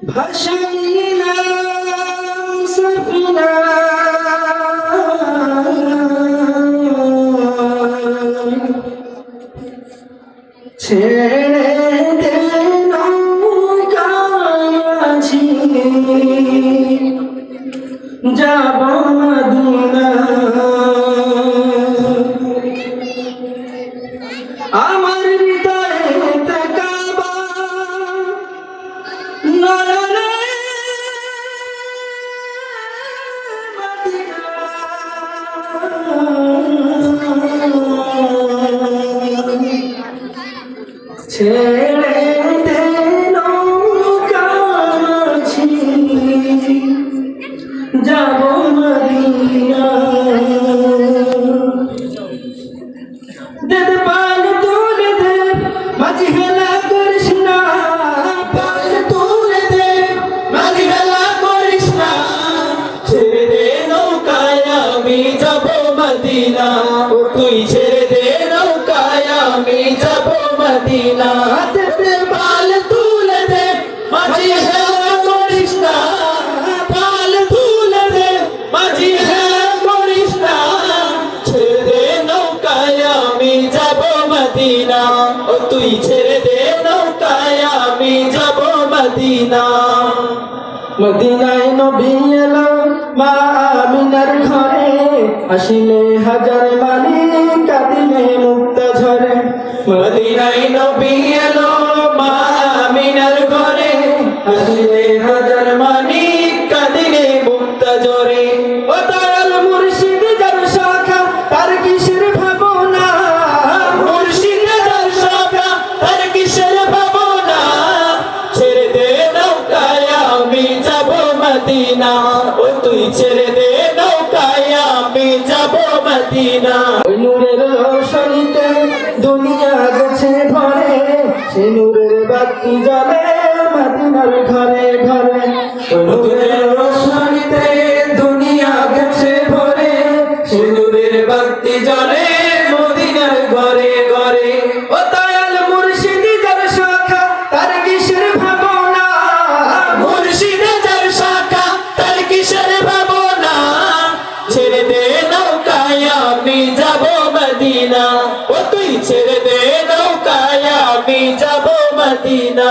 ভাসাইলাম সফিনা ছেড়ে দে নৌকাছি যাব মদিনা আমার হৃদয়ে কাবা নয়নে মদিনা ছেড়ে দে নৌকাছি যাব মদিনা দে পাল তুলে দে মাঝি হেলা করিস না পাল তুলে দে মাঝি হেলা করিস না ছেড়ে দে নৌকায় আমি যাব মদিনা তুই ছেড়ে দে নৌকায় আমি যাব মদিনা দে পাল তুলে দে মাঝি হেলা করিস না পাল তুলে দে মাঝি হেলা করিস না ছেড়ে দে নৌকায় আমি যাব মদিনা ও তুই ছেড়ে দে নৌকায় আমি যাব মদিনা মদিনায় নবী এলো মা আমিনার ঘরে আসিলে হাজার মানি কাঁদিলে মুক্তা ঝরে মদিনায় নবী এলো মা আমিনার ঘরে আসিলে হাজার মানি কাঁদিলে মুক্তা ঝরে ও দয়াল মুর্শিদ যার শাখা তার কিসের ভাবনা মুর্শিদ যার শাখা তার কিসের ভাবনা ছেড়ে দে নৌকায় আমি যাব মদিনা ও তুই ছেড়ে দে নৌকায় আমি যাব মদিনা ওই নূরের রোশনীতে দুনিয়া গেছে ভরে সে নূরের বাতি জ্বলে মদিনার ঘরে ঘরে ওই নূরের রোশনীতে দুনিয়া গেছে ভরে সে নূরের বাতি জ্বলে মদিনার ঘরে ঘরে ও দয়াল মুর্শিদ যার শাখা তার কিসের ভাবনা মুর্শিদ যার শাখা তার কিসের ভাবনা ছেড়ে দে নৌকায় আমি যাব মদিনা ও তুই ছেড়ে দে নৌকায় আমি যাব মদিনা।